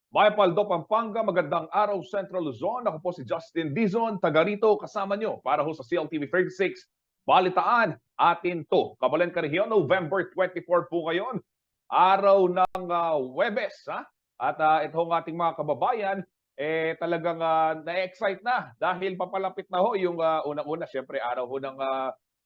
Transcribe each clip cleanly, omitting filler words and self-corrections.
Mayapaldo, Pampanga, magandang araw Central Luzon. Ako po si Justin Dizon, taga rito kasama nyo para ho sa CLTV 36. Balitaan atin to. Kabalan Rehiyon, November 24 po ngayon. Araw ng Huwebes. Ha? At ito ang ating mga kababayan, talagang na-excite na dahil papalapit na ho yung unang-una, syempre araw ho ng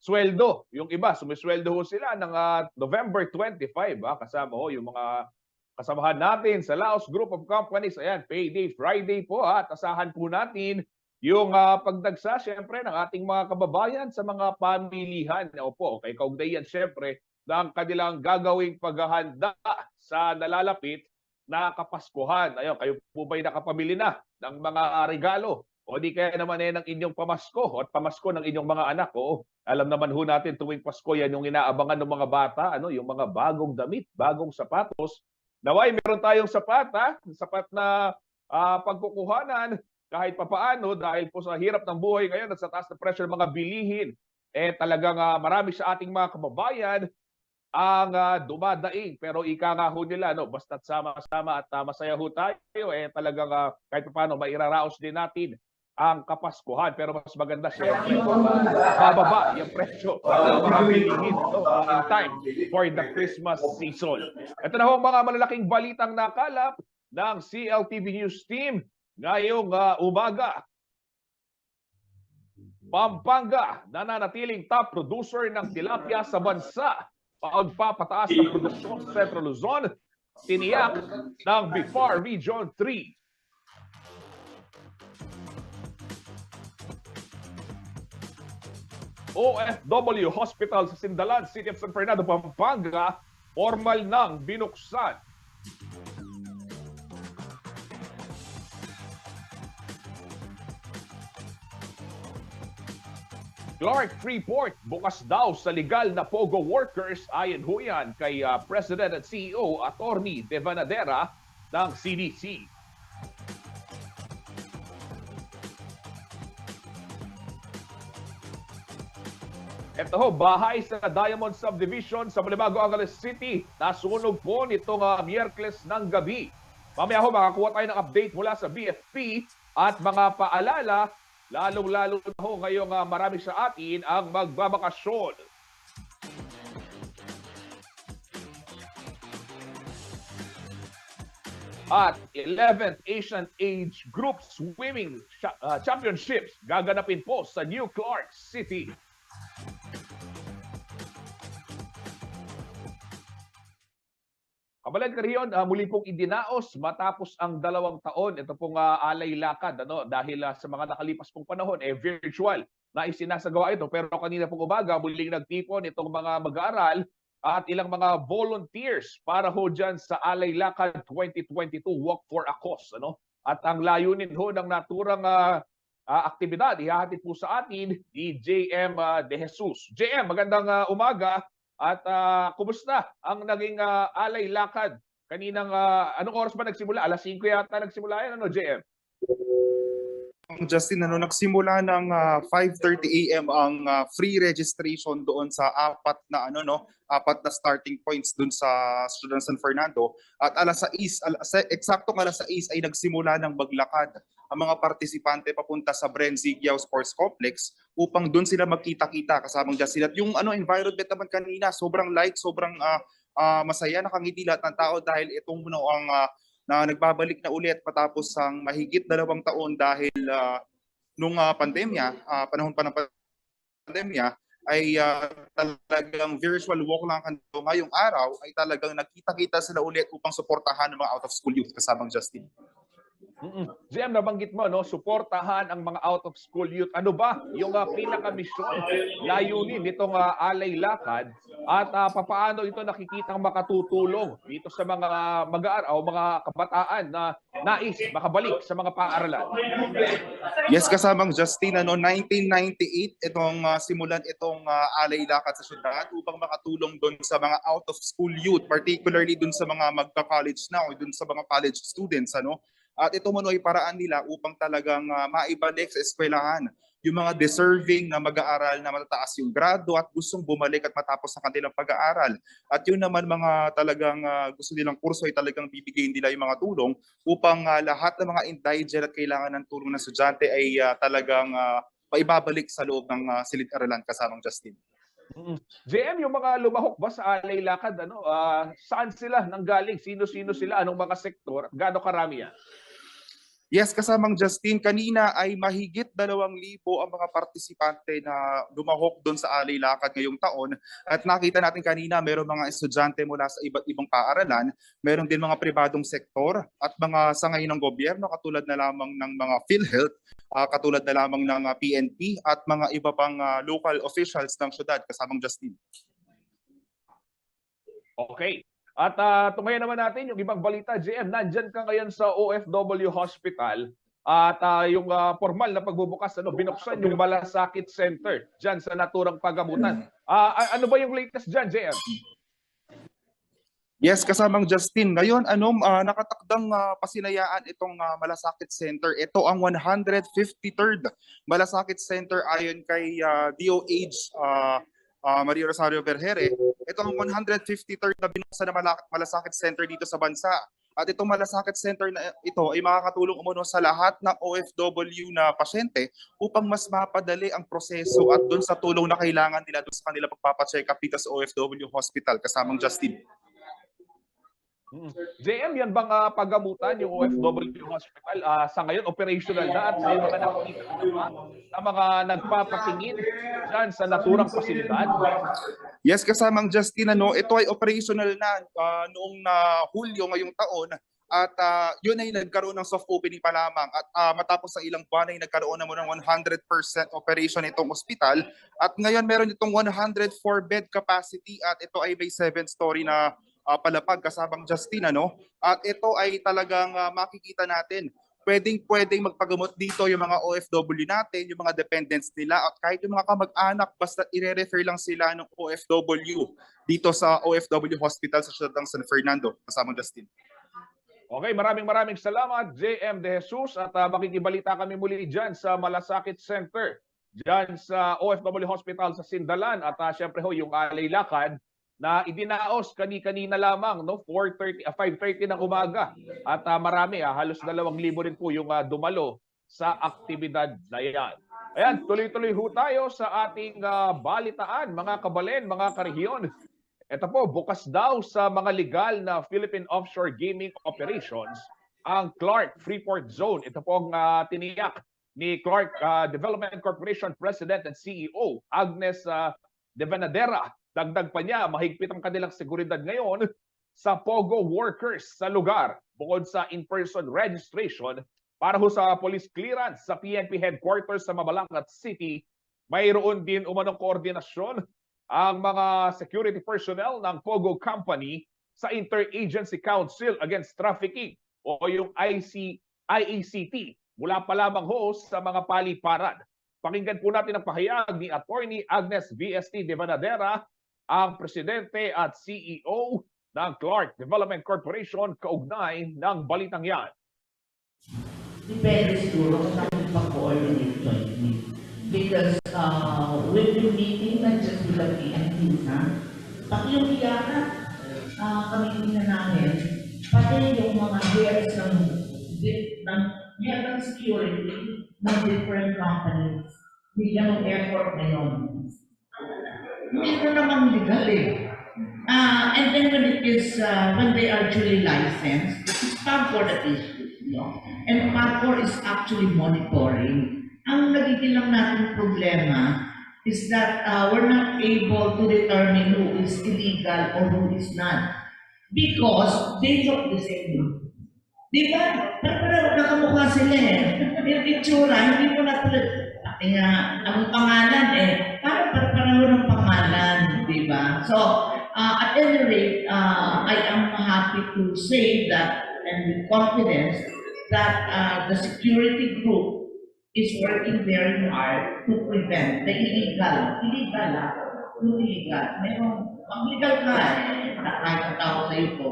sweldo. Yung iba, sumisweldo ho sila ng November 25. Kasama ho yung mga kasamahan natin sa Laos Group of Companies. Ayan, Payday Friday po at asahan po natin yung pagdagsa syempre ng ating mga kababayan sa mga pamilihan. Opo, kay kaugnayan syempre ng kanilang gagawing paghahanda sa nalalapit na Kapaskuhan. Ayun, kayo po ba'y nakapamili na ng mga regalo? O di kaya naman ng inyong pamasko at pamasko ng inyong mga anak. Oo, alam naman ho natin tuwing Pasko yan yung inaabangan ng mga bata, yung mga bagong damit, bagong sapatos. Naway, meron tayong sapat na pagkukuhanan kahit papaano dahil po sa hirap ng buhay ngayon at sa taas na presyo ng mga bilihin. Talagang marami sa ating mga kababayan ang dumadaing. Pero ika nga ho nila, basta't sama-sama at masaya ho tayo, talagang kahit papaano mairaraos din natin ang Kapaskuhan. Pero mas maganda siyempre kung bababa yung presyo ng mga bilihin in time for the Christmas season. Ito na ho ang mga malalaking balitang nakalap ng CLTV News Team ngayong umaga. Pampanga, nananatiling top producer ng tilapia sa bansa. Pagpapataas ng produksyon sa Central Luzon, tiniyak ng BIFAR Region 3. OFW Hospital sa Sindalan, City of San Fernando, Pampanga, formal nang binuksan. Clark Freeport, bukas daw sa legal na POGO workers ayon ho yan kay President at CEO Attorney Devanadera ng CDC. Ito ho, bahay sa Diamond Subdivision sa Balibago, Angeles City. Nasunog po nitong Miyerkules ng gabi. Mamaya ho, makakuha tayo ng update mula sa BFP at mga paalala, lalong-lalo na ho ngayong marami sa atin ang magbabakasyon. At 11th Asian Age Group Swimming Championships gaganapin po sa New Clark City. Kabalan Rehiyon, muli pong idinaos matapos ang 2 taon. Ito pong alay lakad dahil sa mga nakalipas pong panahon, virtual na isinasagawa ito. Pero kanina pong umaga, muling nagtipon itong mga mag-aaral at ilang mga volunteers para ho dyan sa Alay Lakad 2022 Walk for a Cause. At ang layunin ho ng naturang aktibidad, ihahatid po sa atin ni JM De Jesus. JM, magandang umaga. At kumusta ang naging alay lakad? Kaninang anong oras ba nagsimula? Alas 5 yata nagsimula yan, JM? Justin, nagsimula ng 5:30 AM ang free registration doon sa apat na starting points doon sa San Fernando, at alas 6, eksaktong alas 6 ay nagsimula ng maglakad ang mga partisipante papunta sa Bren Zigyao Sports Complex upang doon sila magkita-kita kasamang Justin. At yung environment naman kanina, sobrang light, sobrang masaya, nakangiti lahat ng tao dahil itong ang na nagbabalik na ulit matapos ang mahigit 2 taon dahil nung pandemya, panahon pa ng pandemya, ay talagang virtual walk lang kanto. Ngayong araw ay talagang nagkita-kita sila ulit upang suportahan ng mga out-of-school youth kasamang Justin. JM, nabanggit mo, suportahan ang mga out-of-school youth. Ano ba yung pinaka-mission, layunin nitong alay lakad at papaano ito nakikitang makatutulong dito sa mga mag-aaral o mga kabataan na nais makabalik sa mga paaralan? Yes, kasamang Justin, 1998 itong simulan itong alay lakad sa syudad upang makatulong doon sa mga out-of-school youth, particularly doon sa mga magka-college na o doon sa mga college students. At ito ay paraan nila upang talagang maibalik sa eskwelahan yung mga deserving na mag-aaral na matataas yung grado at gustong bumalik at matapos ang kanilang pag-aaral. At yun naman mga talagang gusto nilang kurso ay talagang bibigyan nila yung mga tulong upang lahat ng mga indigent at kailangan ng tulong ng estudyante ay talagang maibabalik sa loob ng silid-aralan kasamang Justin. JM, yung mga lumahok ba sa alay lakad, saan sila nanggaling? Sino-sino sila? Anong mga sektor? Gaano karami yan? Yes, kasamang Justin, kanina ay mahigit 2,000 ang mga partisipante na lumahok doon sa alay lakad ngayong taon. At nakita natin kanina, mayroong mga estudyante mula sa iba't ibang paaralan, mayroong din mga pribadong sektor at mga sangay ng gobyerno katulad na lamang ng mga PhilHealth, katulad na lamang ng PNP at mga iba pang local officials ng syudad, kasamang Justin. Okay. At tumayo naman natin yung ibang balita, JM. Nandyan ka ngayon sa OFW Hospital at yung formal na pagbubukas, binuksan yung Malasakit Center dyan sa naturang pagamutan. Ano ba yung latest dyan, JM? Yes, kasamang Justin. Ngayon, nakatakdang pasinayaan itong Malasakit Center. Ito ang 153rd Malasakit Center ayon kay DOH Maria Rosario Vergere. Ito ang 153rd na binuksan na Malasakit Center dito sa bansa. At itong Malasakit Center na ito ay makakatulong umuno sa lahat ng OFW na pasyente upang mas mapadali ang proseso at doon sa tulong na kailangan nila doon sa kanila pagpapacheck up dito sa OFW Hospital, kasamang Justin. JM, yan bang paggamutan yung OFW Hospital? Sa ngayon, operational na at may mga nakikita na mga nagpapatingin dyan sa naturang pasilidad? Yes, kasamang Justin, ito ay operational na noong Hulyo ngayong taon at yun ay nagkaroon ng soft opening pa lamang at matapos sa ilang buwan ay nagkaroon naman ng 100% operation itong ospital at ngayon meron itong 104 bed capacity at ito ay may 7-story na palapag, kasabang Justin, at ito ay talagang makikita natin pwedeng magpagamot dito yung mga OFW natin, yung mga dependents nila at kahit yung mga kamag-anak basta i-refer lang sila ng OFW dito sa OFW Hospital sa Ciudad ng San Fernando, kasama Justin. Okay, maraming salamat JM De Jesus at makikibalita kami muli dyan sa Malasakit Center, dyan sa OFW Hospital sa Sindalan at syempre yung alay lakad na idinaos kanina lamang 5:30 ng umaga at marami halos 2,000 rin po yung dumalo sa aktibidad na yan. Ayan, tuloy-tuloy ho tayo sa ating balitaan, mga kabalen, mga karehiyon. Ito po, bukas daw sa mga legal na Philippine offshore gaming operations ang Clark Freeport Zone. Ito po ang tiniyak ni Clark Development Corporation President and CEO Agnes De Venadera. Dagdag pa niya, mahigpit ang kanilang seguridad ngayon sa POGO workers sa lugar. Bukod sa in-person registration para ho sa police clearance sa PNP headquarters sa Mabalangat City, mayroon din umanong koordinasyon ang mga security personnel ng POGO Company sa Interagency Council Against Trafficking o yung IACT mula pa lamang ho sa mga paliparan. Pakinggan po natin ang pahayag ni Attorney Agnes VST De Venadera, ang presidente at CEO ng Clark Development Corporation kaugnay ng balitang yan. Depende siguro sa pag-coordinate jointly. Because we've been meeting not just with the PNP, pati yung IACA, kami na namin, pati yung mga heads ng head ng security ng different companies. Bigyan ng airport na yun. Hindi na naman legal eh. And then when it is, when they are duly licensed, it is PAGCOR that is, and PAGCOR is actually monitoring. Ang nagiging lang natin problema is that we're not able to determine who is illegal or who is not. Because they look the same. Di ba? Pero nakamukha sila eh. Yung itsura, hindi mo na tulad. Pati nga, ang pangalan pareho ng pangalan, di ba? So, at any rate, I am happy to say that, and with confidence, that the security group is working very hard to prevent the illegal. Illegal. Ang legal ka nakakatawa sa iyo po.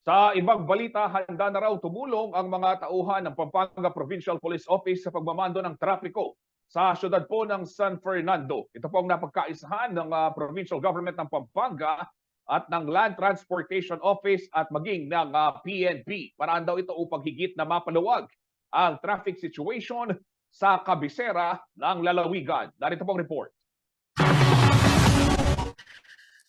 Sa ibang balita, handa na raw tumulong ang mga tauhan ng Pampanga Provincial Police Office sa pagmamando ng trapiko sa syudad po ng San Fernando. Ito po ang napagkaisahan ng provincial government ng Pampanga at ng Land Transportation Office at maging ng PNP. Paraan daw ito upang higit na mapaluwag ang traffic situation sa kabisera ng lalawigan. Narito pong report.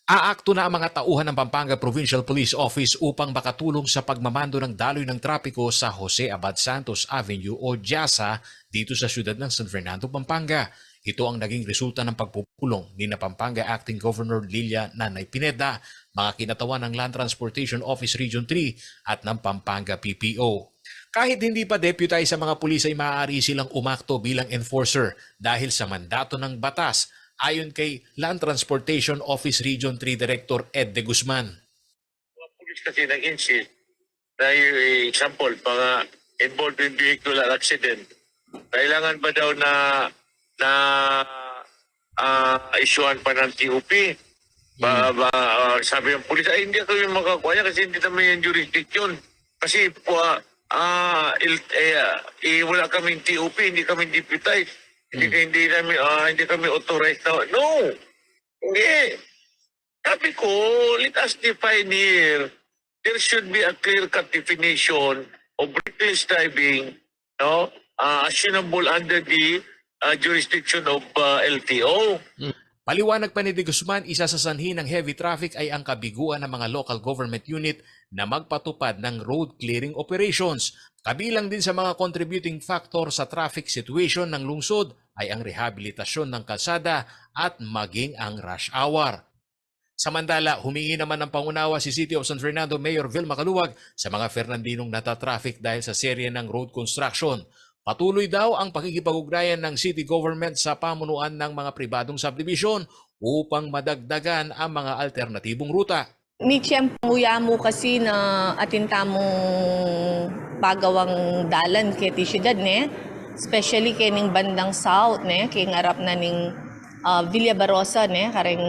Aakto na ang mga tauhan ng Pampanga Provincial Police Office upang makatulong sa pagmamando ng daloy ng trapiko sa Jose Abad Santos Avenue o JASA dito sa siyudad ng San Fernando, Pampanga. Ito ang naging resulta ng pagpupulong ni na Pampanga Acting Governor Lilia Nanay Pineda, mga kinatawan ng Land Transportation Office Region 3 at ng Pampanga PPO. Kahit hindi pa deputize sa mga pulis ay maaari silang umakto bilang enforcer dahil sa mandato ng batas, ayon kay Land Transportation Office Region 3 Director Ed De Guzman. Mga pulis kasi nag-insist na example, mga involved in vehicular accident, kailangan ba daw na isyuhan pa ng TOP? Sabi ng pulis, ay hindi kami makakuha kasi hindi naman yung jurisdiction. Kasi po, wala kaming TOP, hindi kami deputized. Hindi kami authorized na. No! Hindi. Sabi ko, let us define here. There should be a clear-cut definition of reckless driving, no? Actionable under the jurisdiction of LTO. Paliwanag pa ni De Guzman, isa sa sanhi ng heavy traffic ay ang kabiguan ng mga local government unit na magpatupad ng road clearing operations. Kabilang din sa mga contributing factor sa traffic situation ng lungsod ay ang rehabilitasyon ng kalsada at maging ang rush hour. Samantala, humingi naman ng pangunawa si City of San Fernando Mayor Vilma Caluwag sa mga Fernandinong natatraffic dahil sa serye ng road construction. Patuloy daw ang pakikipag-ugnayan ng city government sa pamunuan ng mga pribadong subdivision upang madagdagan ang mga alternatibong ruta. Ni Tiyempuya mo kasi na atintamong pagawang dalan kay syudad ne, especially kining bandang south ne, kay ngarap na ning Villa Barosa ne, kareng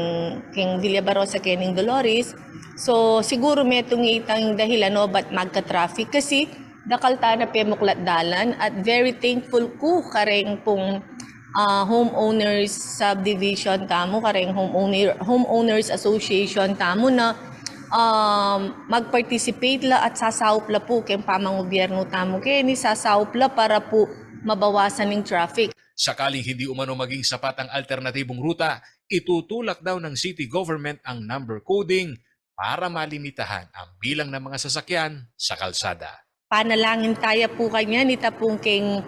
king Villa Barosa kining Dolores. So siguro may itang dahilan no ba't magka-traffic kasi dakalta na pemuklat dalan at very thankful ko kareng pong homeowners subdivision tamo, kareng homeowners association tamo na mag-participate la at sasaup la po kay pamangobyerno tamo kay ni sasaup la para po mabawasan ng traffic. Sakaling hindi umano maging sapat ang alternatibong ruta, itutulak daw ng city government ang number coding para malimitahan ang bilang ng mga sasakyan sa kalsada. Panalangin tayo po kanya nita pong king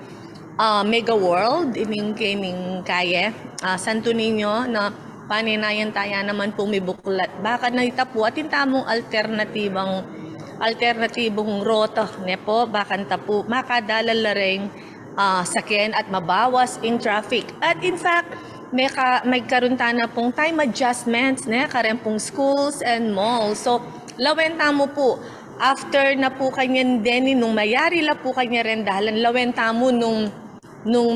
Mega World ining kaya Santo Niño na paninayan tayo naman po may buklat. Baka nita po atin tamong alternatibong rota ne po bakan ta po makadalal la ring sakyan at mabawas in traffic. At in fact, may karunta na pong time adjustments ne karen pong schools and malls. So lawenta mo po after na po kanyan din nung mayari la po kanya rin dahalan lawenta mo nung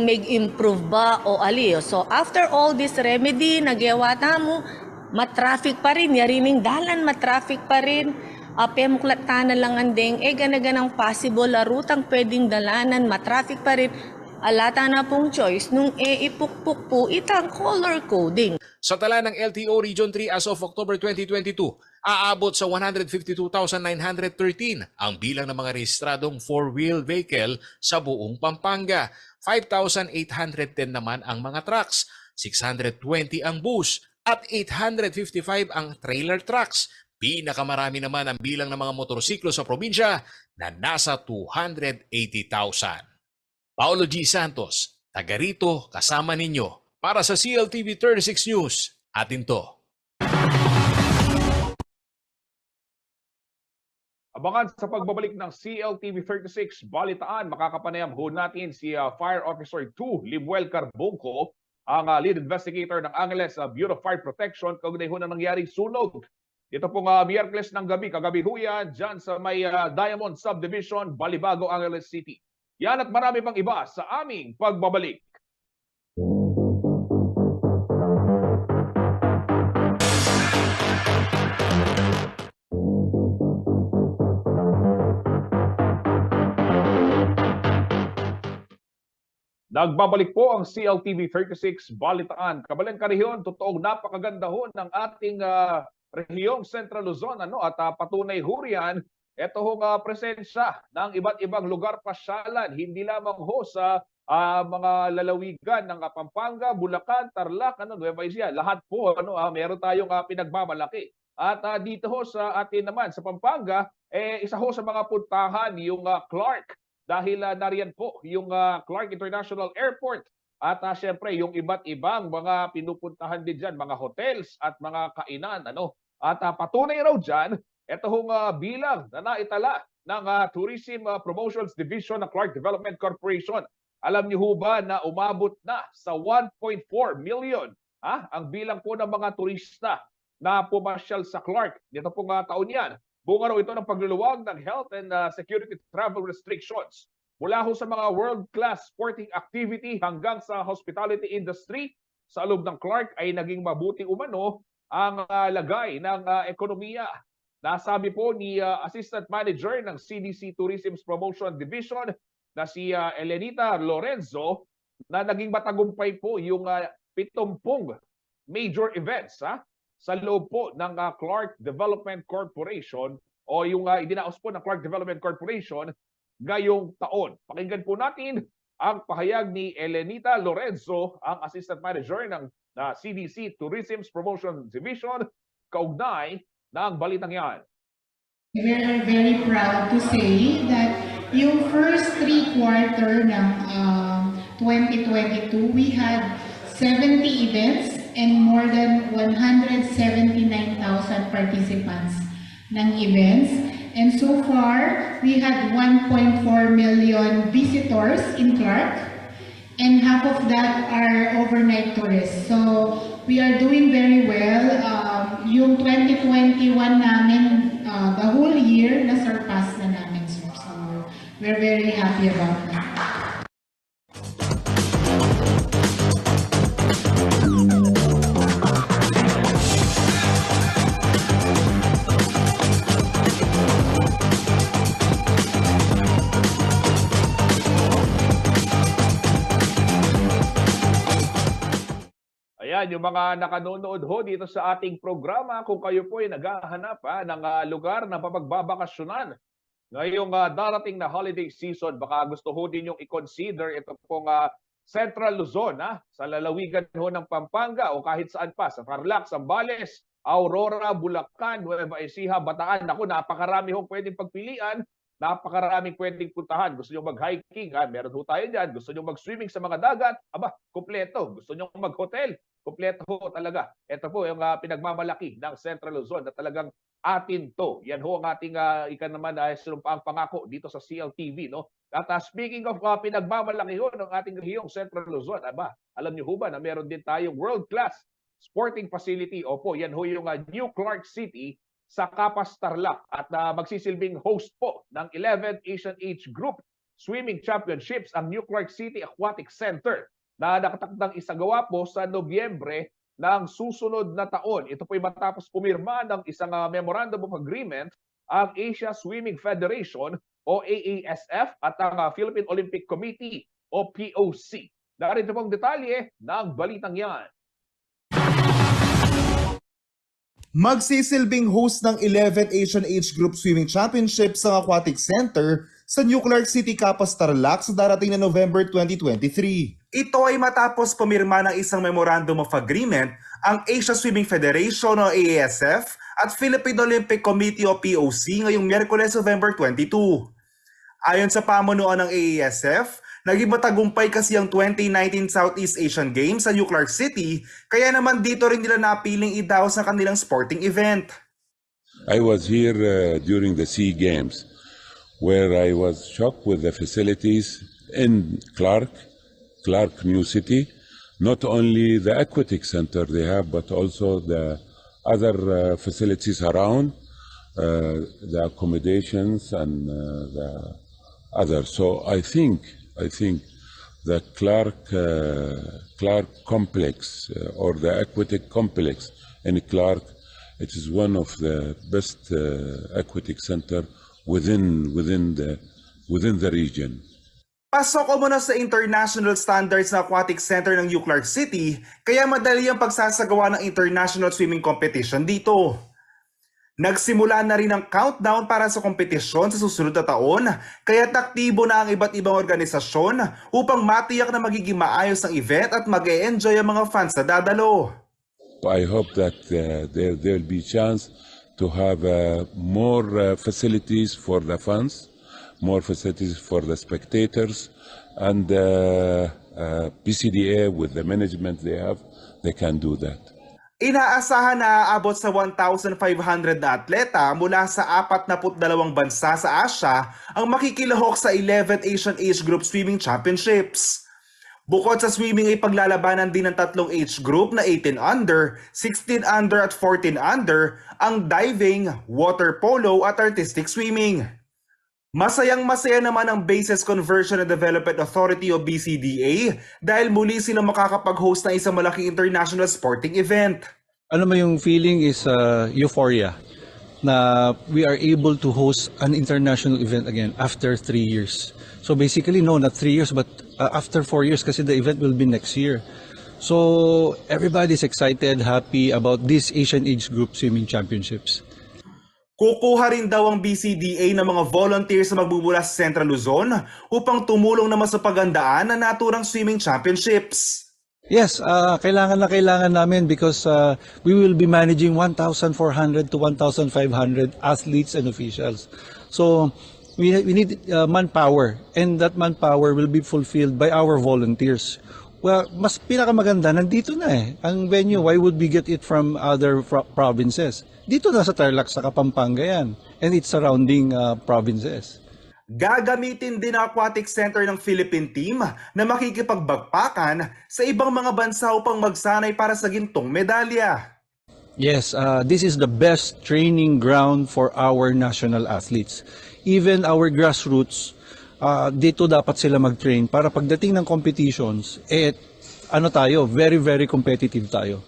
mag-improve ba o ali. So after all this remedy nagyawa mo matraffic pa rin yarining dalan matraffic pa rin pemuklat na lang andeng ganaganang possible rutang pwedeng dalanan matraffic pa rin alata na pong choice nung ipukpuk po itang color coding. Sa tala ng LTO Region 3 as of October 2022, aabot sa 152,913 ang bilang ng mga rehistradong four-wheel vehicle sa buong Pampanga. 5,810 naman ang mga trucks, 620 ang bus at 855 ang trailer trucks. Pinakamarami naman ang bilang ng mga motorsiklo sa probinsya na nasa 280,000. Paolo G. Santos, taga rito kasama ninyo para sa CLTV 36 News. Atin to. Abangan sa pagbabalik ng CLTV 36 Balitaan, makakapanayam ho natin si Fire Officer 2 Limuel Carbonco, ang lead investigator ng Angeles Bureau of Fire Protection kaugnay ho na nangyaring sunog. Ito pong Miyerkules ng gabi, kagabi ho yan, dyan sa may Diamond Subdivision, Balibago, Angeles City. Yan at marami pang iba sa aming pagbabalik. Nagbabalik po ang CLTV 36 Balitaan. Kabalang Karehiyon, totoong napakaganda ho ng ating rehiyong Central Luzon. At patunay ho riyan, ito hong presensya ng iba't ibang lugar pasyalan. Hindi lamang ho sa mga lalawigan ng Pampanga, Bulacan, Tarlac, Nueva Ecija. Lahat po, meron tayong pinagmamalaki. At dito ho sa atin naman, sa Pampanga, isa ho sa mga puntahan yung Clark. Dahil nariyan po yung Clark International Airport at syempre yung iba't ibang mga pinupuntahan din dyan, mga hotels at mga kainan. At patunay raw dyan, ito hong bilang na naitala ng Tourism Promotions Division ng Clark Development Corporation. Alam niyo ho ba na umabot na sa 1.4 million ang bilang po ng mga turista na pumasyal sa Clark nito pong taon yan. Bunga raw ito ng pagluluwag ng health and security travel restrictions. Mula ho sa mga world-class sporting activity hanggang sa hospitality industry, sa loob ng Clark ay naging mabuting umano ang lagay ng ekonomiya. Nasabi po ni Assistant Manager ng CDC Tourism Promotion Division na si Elenita Lorenzo na naging matagumpay po yung 70 major events sa loob po ng Clark Development Corporation o yung idinaos po ng Clark Development Corporation ngayong taon. Pakinggan po natin ang pahayag ni Elenita Lorenzo, ang Assistant Manager ng CDC Tourism Promotion Division, kaugnay ng balitang yan. We are very proud to say that yung first 3 quarter ng 2022, we had 70 events and more than 179,000 participants ng events. And so far, we had 1.4 million visitors in Clark, and half of that are overnight tourists. So we are doing very well. Yung 2021 namin, the whole year, na-surpass na namin. So we're very happy about that. Ayan, yung mga nakanonood ho dito sa ating programa, kung kayo po ay naghahanap ng lugar na papagbabakasyonan ngayong darating na holiday season, baka gusto ho din yung i-consider ito pong Central Luzon, sa lalawigan ho ng Pampanga o kahit saan pa, sa Tarlac, Zambales, Aurora, Bulacan, Nueva Ecija, Bataan. Ako, napakarami hong pwedeng pagpilian, napakaraming pwedeng puntahan. Gusto nyo mag-hiking, meron ho tayo dyan. Gusto nyo mag-swimming sa mga dagat, kompleto. Gusto nyo mag-hotel, kompleto ho talaga. Ito po yung pinagmamalaki ng Central Luzon na talagang atin to. Yan ho ang ating ikan naman ang pangako dito sa CLTV. At speaking of pinagmamalaki ho ng ating rehiyong Central Luzon, alam niyo ho ba na meron din tayong world-class sporting facility? Opo, yan ho yung New Clark City sa Capas, Tarlac, at magsisilbing host po ng 11th Asian Age Group Swimming Championships ang New Clark City Aquatic Center na nakatakdang isagawa po sa Nobyembre ng susunod na taon. Ito po ay matapos pumirma ng isang Memorandum of Agreement ang Asia Swimming Federation o AASF at ang Philippine Olympic Committee o POC. Narito pong detalye ng balitang yan. Magsisilbing host ng 11th Asian Age Group Swimming Championships ang Aquatic Center sa New Clark City, Capas, Tarlac sa darating na November 2023. Ito ay matapos pumirma ng isang Memorandum of Agreement ang Asia Swimming Federation o AASF at Philippine Olympic Committee o POC ngayong Miyerkules, November 22. Ayon sa pamunuan ng AASF, naging matagumpay kasi ang 2019 Southeast Asian Games sa New Clark City, kaya naman dito rin nila napiling idaos ang kanilang sporting event. I was here during the SEA Games, where I was shocked with the facilities in Clark New City, not only the aquatic center they have, but also the other facilities around, the accommodations and the others. So I think the Clark complex or the aquatic complex in Clark, it is one of the best aquatic center within the region. Pasok muna sa international standards na aquatic center ng New Clark City, kaya madali ang pagsasagawa ng international swimming competition dito. Nagsimula na rin ang countdown para sa kompetisyon sa susunod na taon, kaya aktibo na ang iba't ibang organisasyon upang matiyak na magiging maayos ang event at mag-e-enjoy ang mga fans na dadalo. I hope that there will be chance to have more facilities for the fans, more facilities for the spectators, and PCDA with the management they have, they can do that. Inaasahan na aabot sa 1,500 na atleta mula sa 42 bansa sa Asia ang makikilahok sa 11th Asian Age Group Swimming Championships. Bukod sa swimming ay paglalabanan din ng tatlong age group na 18 under, 16 under at 14 under, ang diving, water polo at artistic swimming. Masayang-masaya naman ang Bases Conversion and Development Authority o BCDA dahil muli silang makakapag-host ng isang malaking international sporting event. Ano mo yung feeling is euphoria na we are able to host an international event again after 3 years. So basically, no, not 3 years, but after 4 years kasi the event will be next year. So everybody's excited, happy about this Asian Age Group Swimming Championships. Kukuha rin daw ang BCDA ng mga volunteers na magbubula sa Central Luzon upang tumulong naman sa paghandaan ng naturang swimming championships. Yes, kailangan namin because we will be managing 1,400 to 1,500 athletes and officials. So we need manpower, and that manpower will be fulfilled by our volunteers. Well, mas pinakamaganda, nandito na ang venue. Why would we get it from other provinces? Dito na sa Tarlac, sa Kapampangan yan, and its surrounding provinces. Gagamitin din ang aquatic center ng Philippine team na makikipagbagpakan sa ibang mga bansa upang magsanay para sa gintong medalya. Yes, this is the best training ground for our national athletes. Even our grassroots, dito dapat sila mag-train para pagdating ng competitions, very, very competitive tayo.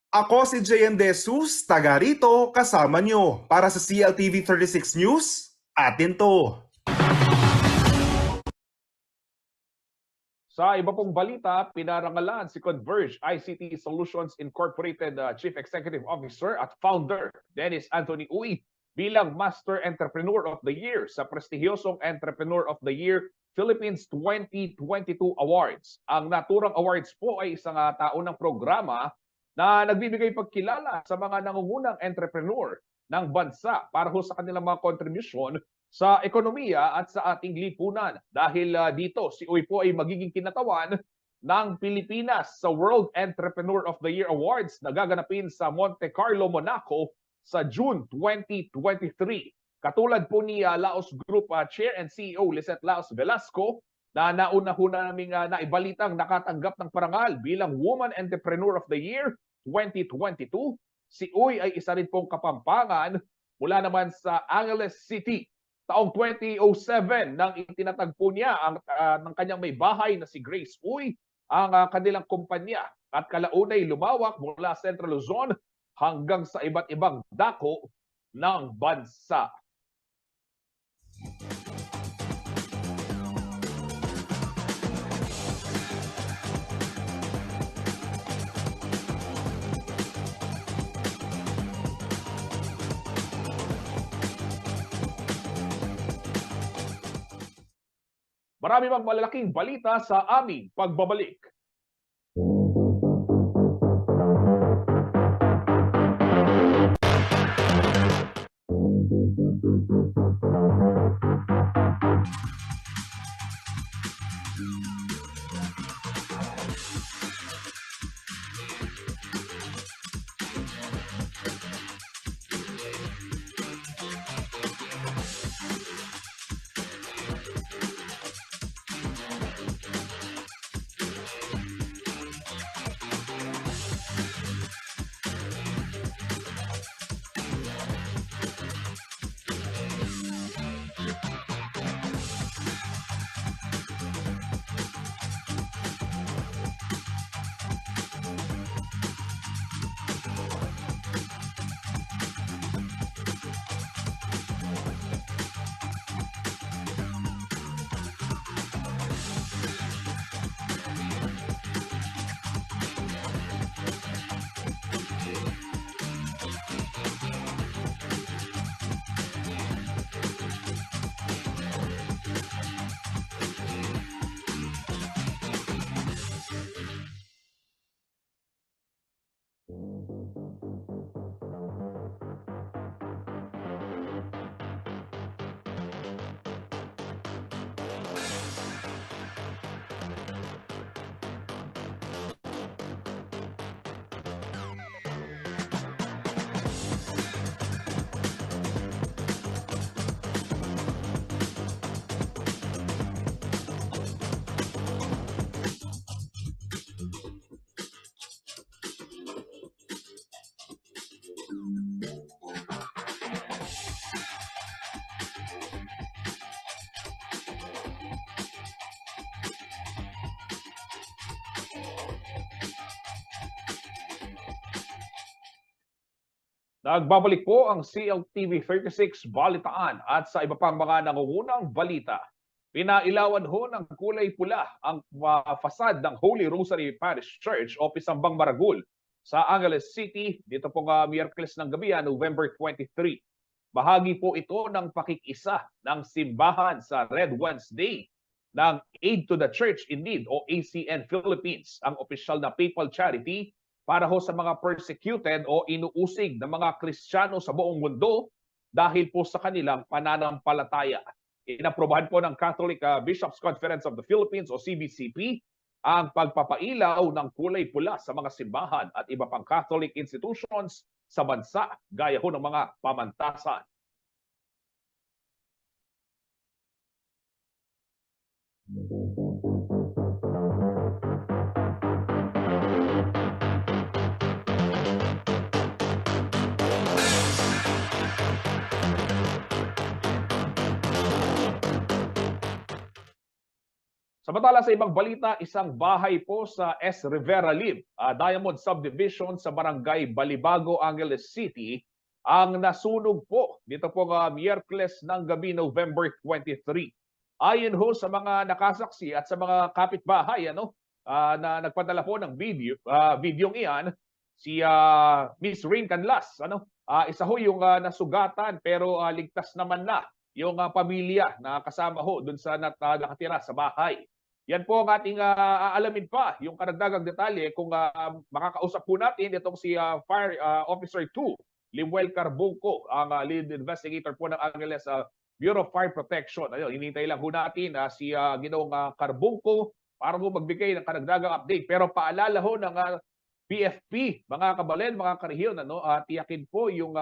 Ako si JM De Jesus, taga rito, kasama nyo. Para sa CLTV 36 News, atin to. Sa iba pong balita, pinarangalan si Converge ICT Solutions Incorporated Chief Executive Officer at Founder Dennis Anthony Uy bilang Master Entrepreneur of the Year sa prestigyosong Entrepreneur of the Year Philippines 2022 Awards. Ang naturang awards po ay isang taunang programa na nagbibigay pagkilala sa mga nangungunang entrepreneur ng bansa para ho sa kanilang mga kontribusyon sa ekonomiya at sa ating lipunan. Dahil dito, si Uy po ay magiging kinatawan ng Pilipinas sa World Entrepreneur of the Year Awards na gaganapin sa Monte Carlo, Monaco sa June 2023. Katulad po ni Laos Group Chair and CEO Lisette Laos Velasco na nauna ho naming naibalitang nakatanggap ng parangal bilang Woman Entrepreneur of the Year 2022. Si Uy ay isa rin pong Kapampangan mula naman sa Angeles City. Taong 2007 nang itinatagpo niya ng kanyang may bahay na si Grace Uy ang kanilang kumpanya at kalaunay lumawak mula Central Luzon hanggang sa iba't ibang dako ng bansa. Marami mang malalaking balita sa aming pagbabalik. Nagbabalik po ang CLTV 36 Balitaan at sa iba pang mga nangungunang balita. Pinailawan ho ng kulay pula ang fasad ng Holy Rosary Parish Church o Pisambang Maragul sa Angeles City dito pong Miyerkules ng gabi, November 23. Bahagi po ito ng pakikisa ng simbahan sa Red Wednesday ng Aid to the Church in Need o ACN Philippines, ang opisyal na papal charity para ho sa mga persecuted o inuusig ng mga Kristiyano sa buong mundo dahil po sa kanilang pananampalataya. Inaprobahan po ng Catholic Bishops Conference of the Philippines o CBCP ang pagpapailaw ng kulay pula sa mga simbahan at iba pang Catholic institutions sa bansa gaya ho ng mga pamantasan. Samantala sa ibang balita, isang bahay po sa S. Rivera Lim, Diamond Subdivision sa Barangay Balibago, Angeles City, ang nasunog po dito po Miyerkules ng gabi, November 23. Ayon ho sa mga nakasaksi at sa mga kapitbahay na nagpadala po ng videong iyan, si Miss Rain Canlas, isa ho yung nasugatan pero ligtas naman na yung pamilya na kasama ho dun sa nakatira sa bahay. Yan po ang ating aalamin pa, yung karagdagang detalye kung makakausap po natin itong si Fire Officer 2, Limuel Carbunco, ang lead investigator po ng Angeles Bureau of Fire Protection. Ayun, hinintay lang ho natin si Ginoong Carbunco para ho magbigay ng karagdagang update. Pero paalala ho ng PFP, mga kabalen, mga karehiyon, tiyakin po yung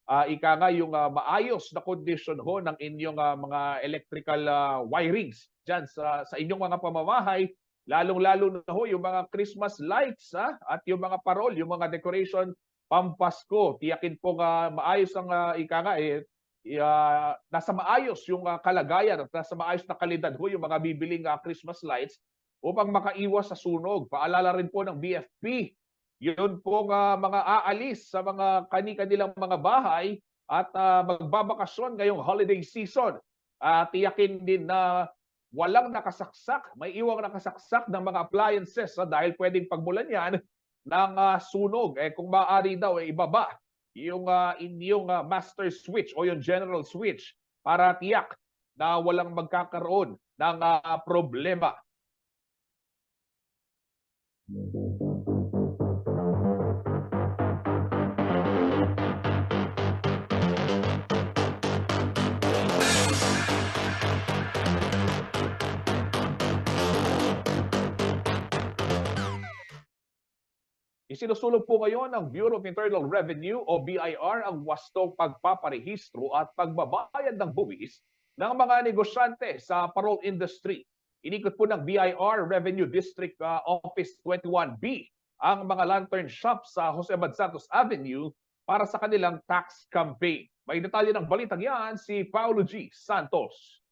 yung maayos na condition ho ng inyong mga electrical wirings dyan sa inyong mga pamamahay, lalong-lalo na ho yung mga Christmas lights at yung mga parol, yung mga decoration pampasko. Tiyakin po maayos ang nasa maayos yung kalagayan at nasa maayos na kalidad ho yung mga bibiling Christmas lights upang makaiwas sa sunog. Paalala rin po ng BFP, yun pong mga aalis sa mga kanilang mga bahay at magbabakasyon ngayong holiday season. Tiyakin din na walang nakasaksak, may iwang nakasaksak ng mga appliances dahil pwedeng pagmulan yan ng sunog. Kung maaari daw, ibaba yung inyong master switch o yung general switch para tiyak na walang magkakaroon ng problema. Isinusulog po ngayon ng Bureau of Internal Revenue o BIR ang wastong pagpaparehistro at pagbabayad ng buwis ng mga negosyante sa parol industry. Inikot po ng BIR Revenue District Office 21B ang mga lantern shops sa Jose Abad Santos Avenue para sa kanilang tax campaign. May detalye ng balitang yan si Paulo G. Santos.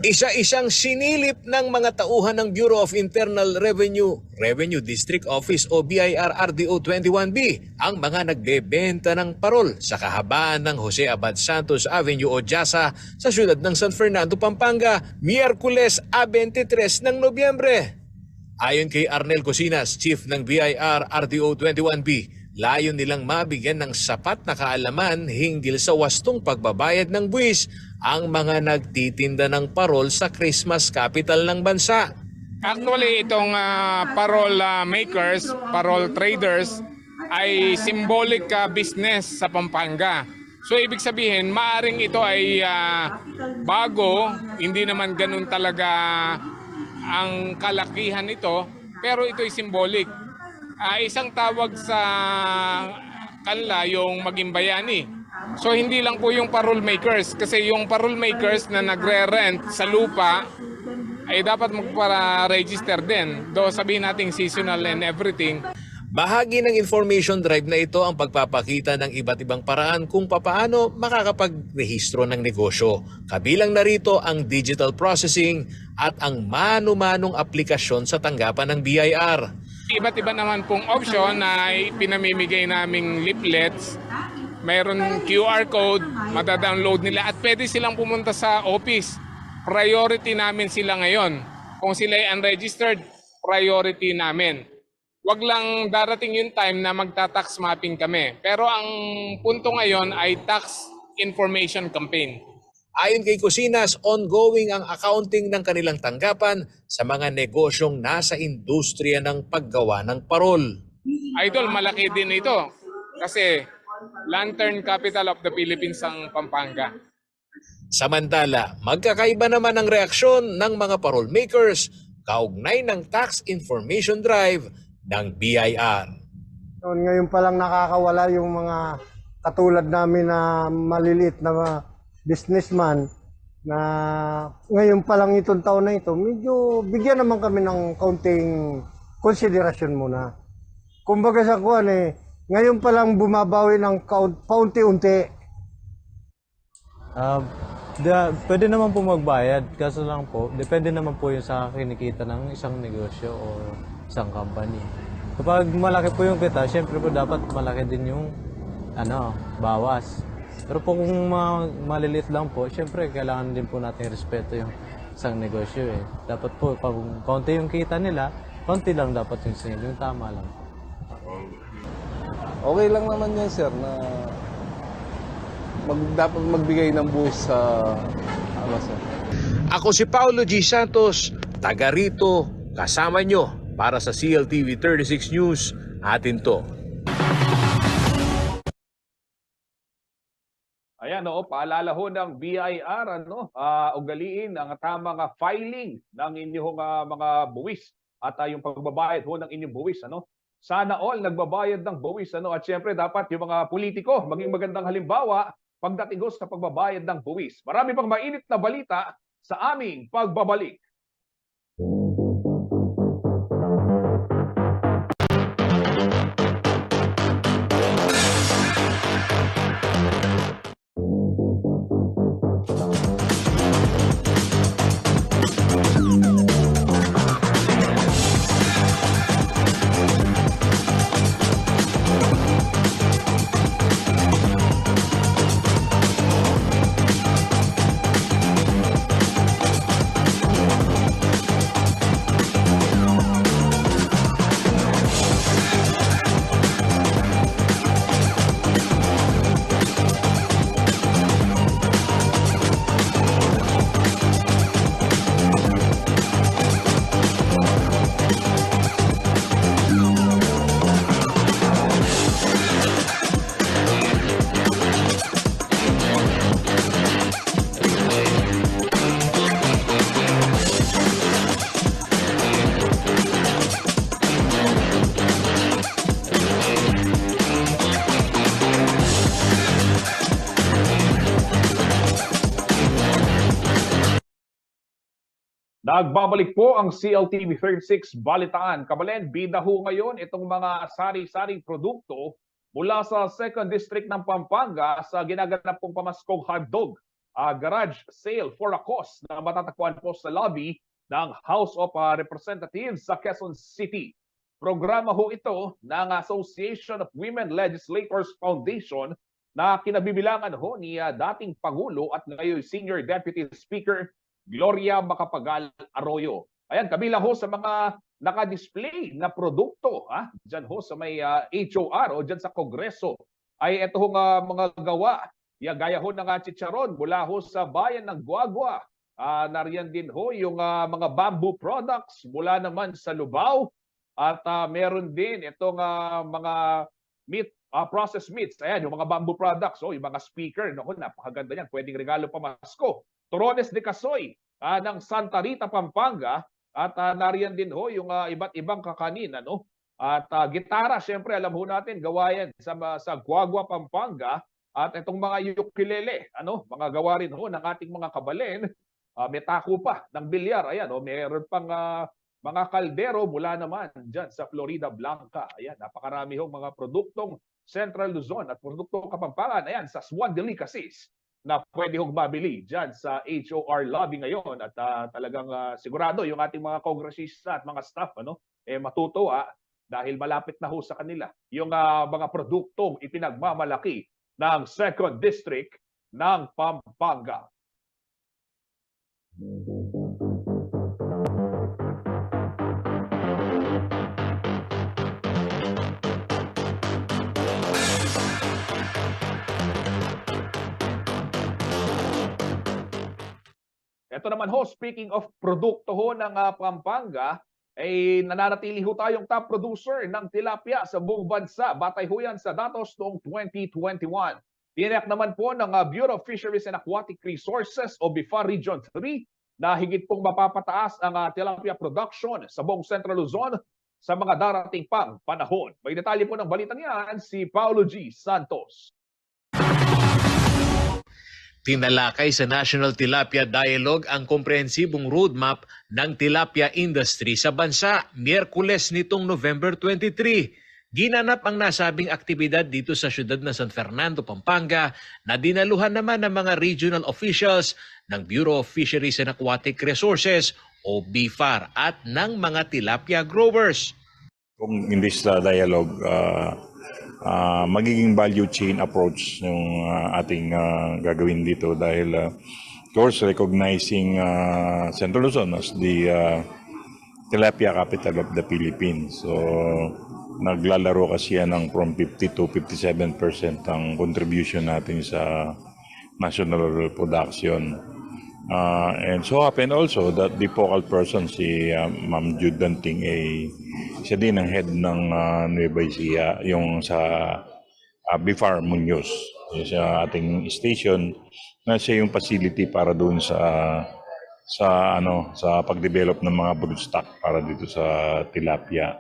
Isa-isang sinilip ng mga tauhan ng Bureau of Internal Revenue, Revenue District Office o BIR RDO 21B ang mga nagbebenta ng parol sa kahabaan ng Jose Abad Santos Avenue o Jasa sa siyudad ng San Fernando, Pampanga, Miyerkules 23 ng Nobyembre. Ayon kay Arnel Cosinas, Chief ng BIR RDO 21B, layon nilang mabigyan ng sapat na kaalaman hinggil sa wastong pagbabayad ng buwis ang mga nagtitinda ng parol sa Christmas capital ng bansa. Actually, itong parol makers, parol traders ay symbolic business sa Pampanga. So ibig sabihin, maaring ito ay bago, hindi naman ganun talaga ang kalakihan nito, pero ito ay symbolic. Isang tawag sa kanila yung maging bayani. So hindi lang po yung parol makers, kasi yung parol makers na nagre-rent sa lupa ay dapat magpara-register din. Do sabihin natin seasonal and everything. Bahagi ng information drive na ito ang pagpapakita ng iba't ibang paraan kung papaano makakapag-rehistro ng negosyo. Kabilang narito ang digital processing at ang mano-manong aplikasyon sa tanggapan ng BIR. iba't iba naman pong option na pinamimigay naming leaflets. Mayroon QR code, madadownload nila at pwede silang pumunta sa office. Priority namin sila ngayon. Kung sila ay unregistered, priority namin. Wag lang darating yung time na magta-tax mapping kami. Pero ang punto ngayon ay tax information campaign. Ayon kay Cosinas, ongoing ang accounting ng kanilang tanggapan sa mga negosyong nasa industriya ng paggawa ng parol. Idol, malaki din ito. Kasi Lantern Capital of the Philippines ang Pampanga. Samantala, magkakaiba naman ang reaksyon ng mga parol makers kaugnay ng Tax Information Drive ng BIR. Ngayon pa lang nakakawala yung mga katulad namin na maliliit na businessman na ngayon pa lang itong taon na ito, medyo bigyan naman kami ng kaunting konsiderasyon muna. Kumbaga sa kuwan ngayon pa lang bumabawi ng paunti-unti. Pwede naman po magbayad, kaso lang po, depende naman po yung sa kinikita ng isang negosyo o isang company. Kapag malaki po yung kita, syempre po dapat malaki din yung bawas. Pero po kung maliliit lang po, syempre kailangan din po natin respeto yung isang negosyo Dapat po, pag konti yung kita nila, konti lang dapat yung sale, yung tama lang. Okay lang naman yan, sir, na dapat magbigay ng buhos sa sir. Ako si Paulo G. Santos, taga rito, kasama nyo para sa CLTV 36 News, atin to. Ayan, paalala ho ng BIR, ugaliin ang tamang filing ng inyong mga buwis at yung pagbabayad ho ng inyong buwis, Sana all nagbabayad ng buwis, at syempre dapat yung mga politiko maging magandang halimbawa pagdating sa pagbabayad ng buwis. Marami pang mainit na balita sa aming pagbabalik. Nagbabalik po ang CLTV 36 Balitaan. Kabalen, bida ho ngayon itong mga sari-saring produkto mula sa 2nd District ng Pampanga sa ginaganap pong pamaskong hotdog garage sale for a cause na matatagpuan po sa lobby ng House of Representatives sa Quezon City. Programa ho ito ng Association of Women Legislators Foundation na kinabibilangan ho ni dating Pangulo at ngayon Senior Deputy Speaker Gloria Macapagal Arroyo. Ayan, kabilang ho sa mga naka-display na produkto dyan ho sa may HOR o dyan sa Kongreso ay ito ho mga gawa. Gaya ho ng chicharon mula ho sa bayan ng Guagua. Nariyan din ho yung mga bamboo products mula naman sa Lubao. At meron din itong mga meat, processed meats. Ayan, yung mga bamboo products. Yung mga speaker. Naku, napakaganda yan. Pwedeng regalo pamasko. Turones de Casoy ng Santa Rita, Pampanga. At nariyan din ho yung iba't ibang kakanin. At gitara, syempre alam ho natin, gawa yan sa Guagua, Pampanga. At itong mga ukulele, mga gawa rin ho ng ating mga kabalen. May tako pa ng bilyar. Ayan, meron pang mga kaldero mula naman dyan sa Florida Blanca. Ayan, napakarami hong mga produktong Central Luzon at produktong Kapampangan. Ayan, sa Swan Delicacies na pwede hong mabili dyan sa HOR lobby ngayon. At talagang sigurado yung ating mga kongresista at mga staff matutuwa dahil malapit na ho sa kanila yung mga produktong ipinagmamalaki ng 2nd District ng Pampanga. Ito naman ho, speaking of produkto ho ng Pampanga, ay nananatili ho tayong top producer ng tilapia sa buong bansa. Batay ho yan sa datos noong 2021. Tiniyak naman po ng Bureau of Fisheries and Aquatic Resources o BIFAR Region 3 na higit pong mapapataas ang tilapia production sa buong Central Luzon sa mga darating pang panahon. May detalye po ng balitang yan si Paulo G. Santos. Tinalakay sa National Tilapia Dialogue ang komprehensibong roadmap ng tilapia industry sa bansa Miyerkules nitong November 23. Ginanap ang nasabing aktibidad dito sa siyudad ng San Fernando, Pampanga na dinaluhan naman ng mga regional officials ng Bureau of Fisheries and Aquatic Resources o BIFAR at ng mga tilapia growers. Kung in this dialogue, magiging value chain approach yung ating gagawin dito dahil of course recognizing Central Luzon as the tilapia capital of the Philippines. So naglalaro kasi yan ng from 50 to 57% ang contribution natin sa national production. And so happened also that the focal person si Ma'am Jude Danting siya din ang head ng Nueva Ecija, yung sa BIFAR Muñoz, sa ating station na siya yung facility para doon sa pagdevelop ng mga broodstock para dito sa tilapia.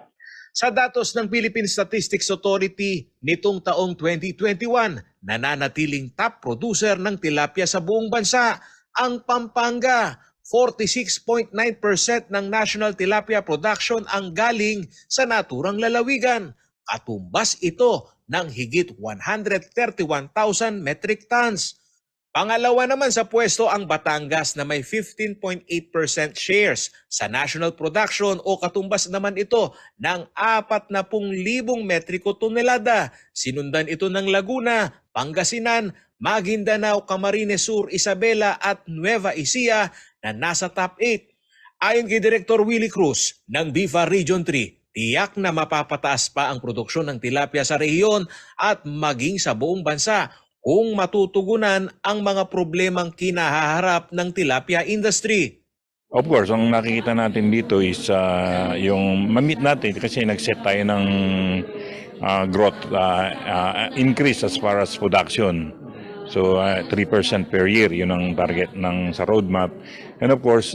Sa datos ng Philippine Statistics Authority nitong taong 2021, nananatiling top producer ng tilapia sa buong bansa ang Pampanga. 46.9% ng national tilapia production ang galing sa naturang lalawigan. Katumbas ito ng higit 131,000 metric tons. Pangalawa naman sa pwesto ang Batangas na may 15.8% shares sa national production o katumbas naman ito ng 40,000 metriko tonelada. Sinundan ito ng Laguna, Pangasinan, Maguindanao, Camarines Sur, Isabela at Nueva Ecija na nasa top 8. Ayon kay Director Willie Cruz ng BIFAR Region 3, tiyak na mapapataas pa ang produksyon ng tilapia sa rehiyon at maging sa buong bansa kung matutugunan ang mga problemang kinahaharap ng tilapia industry. Of course, ang nakikita natin dito is yung ma-meet natin kasi nag-set tayo ng growth increase as far as production. So 3% per year, yun ang target sa roadmap. And of course,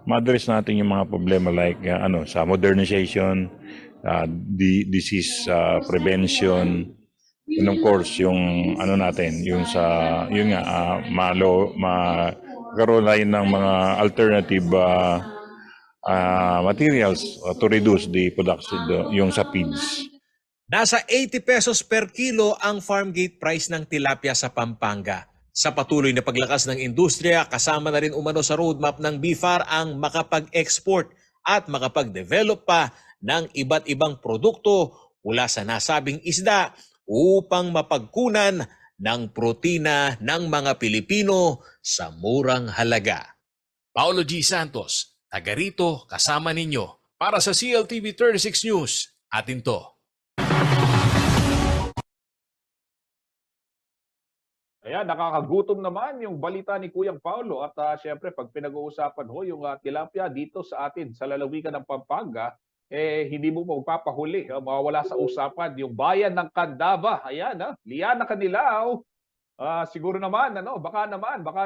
ma-address natin yung mga problema like sa modernization, disease prevention, and of course yung magkaroon ng mga alternative materials to reduce the production yung sa feeds. Nasa 80 pesos per kilo ang farm gate price ng tilapia sa Pampanga. Sa patuloy na paglakas ng industriya, kasama na rin umano sa roadmap ng BIFAR ang makapag-export at makapag-develop pa ng iba't ibang produkto mula sa nasabing isda upang mapagkunan ng protina ng mga Pilipino sa murang halaga. Paulo G. Santos, taga rito kasama ninyo para sa CLTV 36 News. Atin to. Ayan, nakakagutom naman yung balita ni Kuyang Paulo at syempre pag pinag-uusapan ho yung tilapia dito sa atin sa lalawigan ng Pampanga, hindi mo magpapahuli, mawawala sa usapan yung bayan ng Candaba. Ayan, Liana Canilao. Siguro naman, baka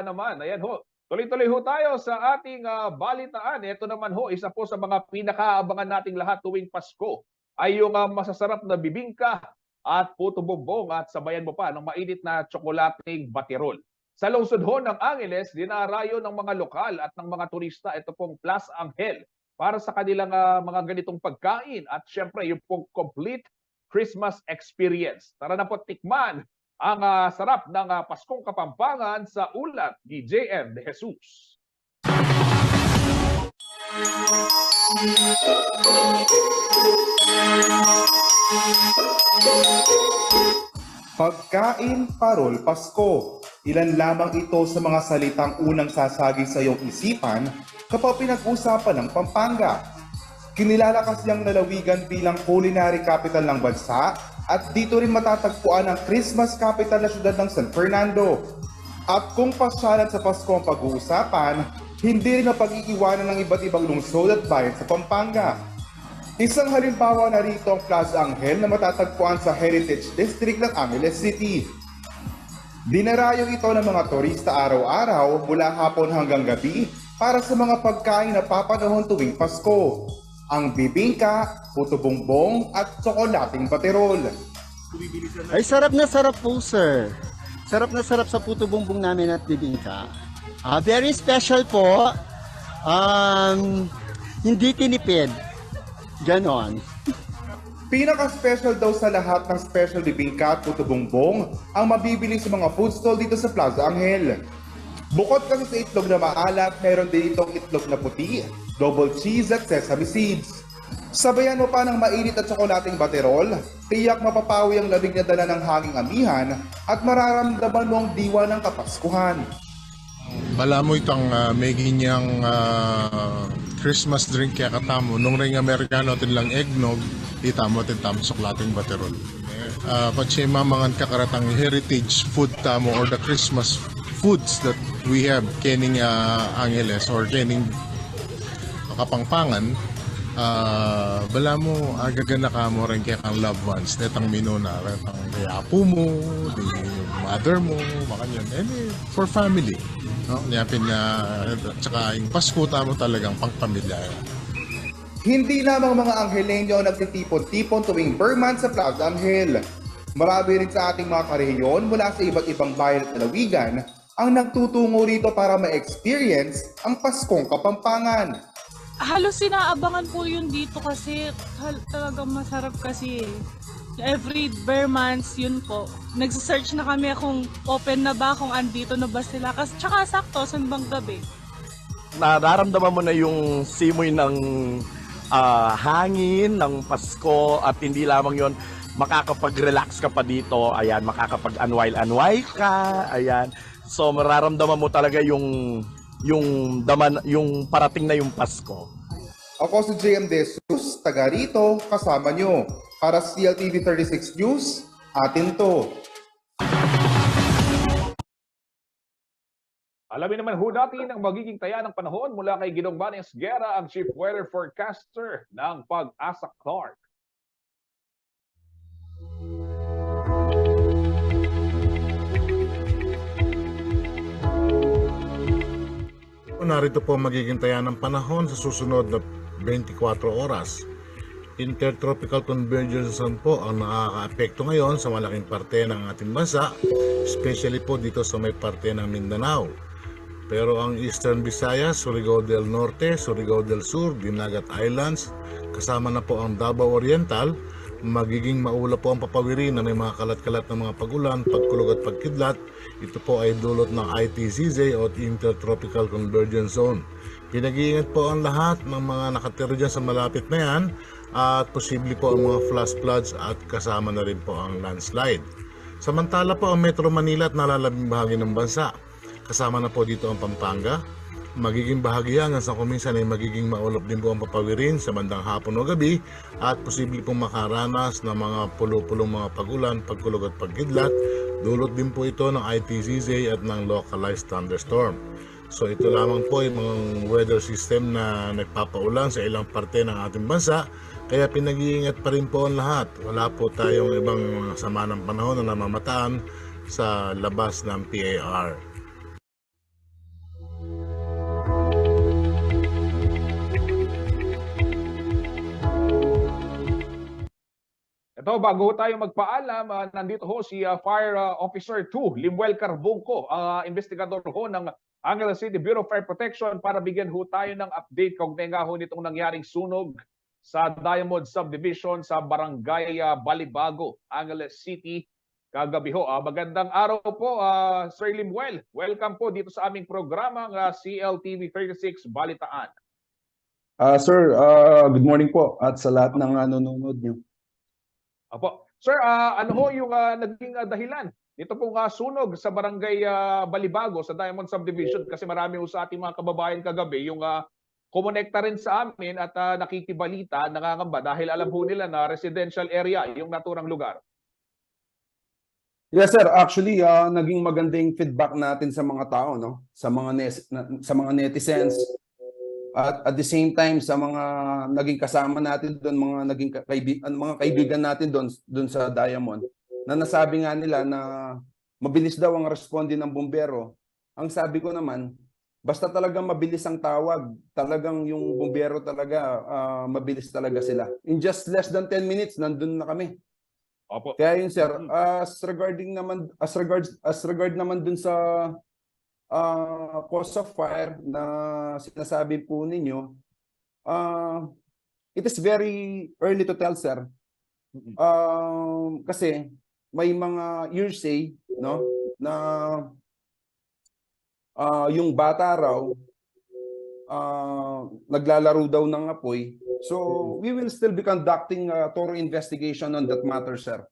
naman. Ayan ho. Tuloy-tuloy ho tayo sa ating balitaan. Ito naman ho, isa po sa mga pinakaabangan nating lahat tuwing Pasko ay yung masasarap na bibingka at puto bumbong at sabayan mo pa ng mainit na tsokolating batirol. Sa lungsod ho ng Angeles, dinarayo ng mga lokal at ng mga turista ito pong Plus Angel para sa kanilang mga ganitong pagkain at syempre yung pong complete Christmas experience. Tara na po tikman ang sarap ng Paskong Kapampangan sa ulat ni JM De Jesus. Pagkain, parol, Pasko. Ilan lamang ito sa mga salitang unang sasagi sa iyong isipan kapag pinag-usapan ng Pampanga. Kinilala kasi ang lalawigan bilang culinary capital ng bansa at dito rin matatagpuan ang Christmas capital na siyudad ng San Fernando. At kung pasyalan sa Pasko ang pag-uusapan, hindi rin mapag-iiwanan ng iba't ibang lungsod at bayan sa Pampanga. Isang halimbawa na rito ang Plaza Angel na matatagpuan sa Heritage District ng Angeles City. Dinarayo ito ng mga turista araw-araw mula hapon hanggang gabi para sa mga pagkain na papanahon tuwing Pasko. Ang bibingka, puto bongbong at tsokolating baterol. Ay sarap po sir. Sarap na sarap sa puto bongbong namin at bibingka. Very special po. Hindi tinipid. Ganon. Pinaka-special daw sa lahat ng special bibingka at puto bongbong ang mabibili sa mga food stall dito sa Plaza Angel. Bukod kasi sa itlog na maalat, meron din itong itlog na puti, double cheese at sesame seeds. Sabayan mo pa ng mainit at tsokolating baterol, tiyak mapapawi ang labig na dala ng hanging amihan at mararamdaman mo ang diwa ng Kapaskuhan. Bala mo itang making niyang Christmas drink kaya katamo. Nung ring Amerikano atin lang eggnog, itamo atin tamo soklating baterol. Pag mangan kakaratang heritage food tamo or the Christmas foods that we have kening Angeles or kening Kapampangan, bala mo agagana ka mo rin kaya kang loved ones netang minuna retang kaya apo mo, the mother mo, makanyan, for family. No? Niyapin nga, tsaka yung Pasko tamo talagang pangpamilya. Hindi lamang mga Angeleño ang nagtitipon-tipon tuwing Burman sa Plaza Angel. Marami rin sa ating mga karehiyon mula sa iba't ibang bayan at lalawigan ang nagtutungo rito para ma-experience ang Paskong Kapampangan. Halos sinaabangan po yun dito kasi talagang masarap kasi every bare months yun po. Nagsisearch na kami kung open na ba, kung andito na ba sila. Kasi tsaka sakto, sunbang gabi. Nararamdaman mo na yung simoy ng hangin ng Pasko at hindi lamang yon makakapag-relax ka pa dito, ayan, makakapag-unwild ka, ayan. So mararamdaman mo talaga yung parating na yung Pasko. Ako si JM De Jesus, taga rito, kasama nyo. Para sa CLTV 36 News, atin to. Alamin naman ho natin ang magiging taya ng panahon mula kay Ginong Banes Guerra, ang Chief Weather Forecaster ng Pag-asa Clark. Narito po magiging taya ng panahon sa susunod na 24 oras. Intertropical convergence po ang nakaka-apekto ngayon sa malaking parte ng ating bansa, especially po dito sa may parte ng Mindanao. Pero ang Eastern Visayas, Surigao del Norte, Surigao del Sur, Dinagat Islands, kasama na po ang Davao Oriental, magiging maulap po ang papawirin na may mga kalat-kalat na mga pagulan, pagkulog at pagkidlat. Ito po ay dulot ng ITCZ o Intertropical Convergence Zone. Pinag-iingat po ang lahat ng mga nakatira dyan sa malapit na yan at posible po ang mga flash floods at kasama na rin po ang landslide. Samantala po ang Metro Manila at nalalabing bahagi ng bansa. Kasama na po dito ang Pampanga. Magiging bahagi hanggang sa kuminsan ay magiging maulap din po ang papawirin sa bandang hapon o gabi at posible pong makaranas ng mga pulo-pulong mga pagulan, pagkulog at pagkidlat. Dulot din po ito ng ITCZ at ng localized thunderstorm. So ito lamang po yung mga weather system na nagpapaulan sa ilang parte ng ating bansa. Kaya pinag-iingat pa rin po ang lahat. Wala po tayong ibang sama ng panahon na namamataan sa labas ng PAR. Ito, bago tayo magpaalam, nandito ho si Fire Officer 2, Limuel Carbungco, investigador ho ng Angeles City Bureau of Fire Protection para bigyan ho tayo ng update kaugnay nga ho nitong nangyaring sunog sa Diamond Subdivision sa Barangay Balibago, Angeles City, kagabi ho. Magandang araw po, Sir Limuel. Welcome po dito sa aming programang CLTV 36 Balitaan. Sir, good morning po at sa lahat ng nanonood nyo. Apo. Sir, ano ho yung naging dahilan nito pong sunog sa barangay Balibago sa Diamond Subdivision? Kasi marami ho sa ating mga kababayan kagabi yung kumonekta rin sa amin at nakikibalita, nangangamba dahil alam ho nila na residential area yung naturang lugar. Yes sir, actually naging magandang feedback natin sa mga tao, no? Sa mga netizens at the same time sa mga naging kasama natin doon, mga naging mga kaibigan natin doon sa Diamond, na nasabi nga nila na mabilis daw ang responde ng bumbero. Ang sabi ko naman, basta talagang mabilis ang tawag, talagang yung bumbero talaga mabilis talaga sila. In just less than 10 minutes nandun na kami. Opo. Kaya yun sir, as regard naman dun sa cause of fire na sinasabi po ninyo, it is very early to tell sir. Kasi may mga hearsay, no, na yung bata raw naglalaro daw ng apoy. So we will still be conducting a thorough investigation on that matter, sir.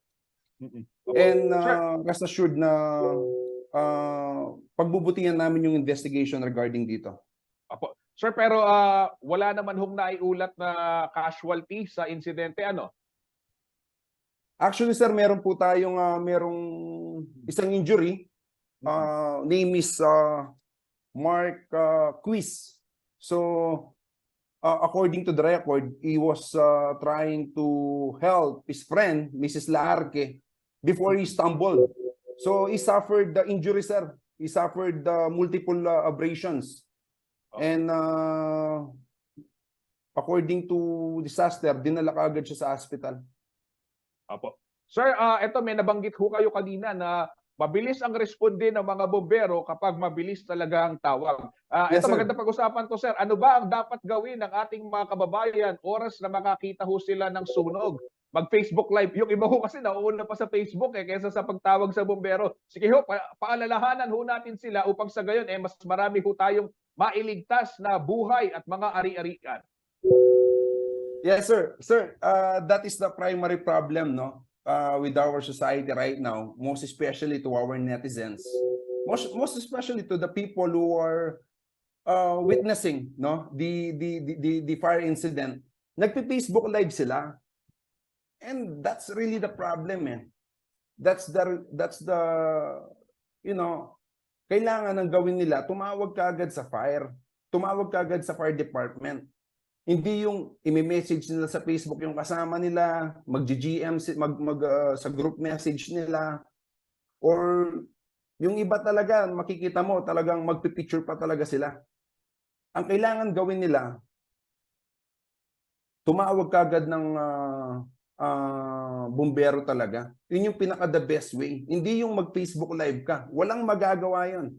And rest assured na pagbubutihan namin yung investigation regarding dito. Apo. Sir, pero wala naman hong naiulat na casualty sa insidente, ano? Actually, sir, meron po tayong merong isang injury. Name is Mark Quiz. So, according to the record, he was trying to help his friend, Mrs. Laarque, before he stumbled. So, he suffered the injury, sir. He suffered multiple abrasions. And according to disaster, dinala kaagad siya sa hospital. Apo. Sir, ito may nabanggit ho kayo kanina na mabilis ang responde ng mga bombero kapag mabilis talaga ang tawag. Yes, Ito sir. maganda pag-usapan to, sir. Ano ba ang dapat gawin ng ating mga kababayan oras na makakita ho sila ng sunog? Mag-Facebook Live. Yung iba ho kasi nauuna pa sa Facebook kaysa sa pagtawag sa bombero. Sige ho, paalalahanan ho natin sila upang sa gayon mas marami ho tayong mailigtas na buhay at mga ari-arian. Yes, sir. Sir, that is the primary problem, no? With our society right now, most especially to our netizens, most especially to the people who are witnessing, no, the fire incident. Nagpe-Facebook Live sila, and that's really the problem, eh. That's the you know, kailangan ng gawin nila, tumawag kaagad sa fire, tumawag kaagad sa fire department. Hindi yung i-message nila sa Facebook yung kasama nila, mag-GM sa group message nila, or yung iba talaga makikita mo talagang magpi-picture pa talaga sila. Ang kailangan gawin nila, tumawag kagad ng bumbero talaga. Yun yung pinaka the best way. Hindi yung mag-Facebook Live ka. Walang magagawa yun.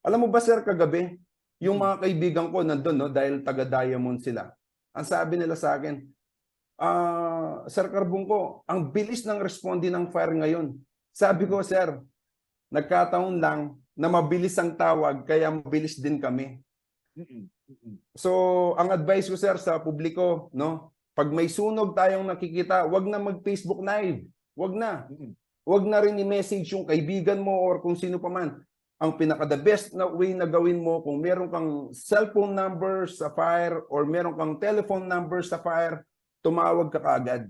Alam mo ba sir, kagabi, yung mga kaibigan ko nandun, no, dahil taga-Diamond sila. Ang sabi nila sa akin, Sir Carbungco, ang bilis ng responde ng fire ngayon. Sabi ko, sir, nagkataon lang na mabilis ang tawag, kaya mabilis din kami. So, ang advice ko, sir, sa publiko, no, pag may sunog tayong nakikita, wag na mag-Facebook Live. Wag na. Wag na rin i-message yung kaibigan mo or kung sino pa man. Ang pinaka-the best na way na gawin mo, kung meron kang cellphone number sa fire or meron kang telephone number sa fire, tumawag ka kaagad.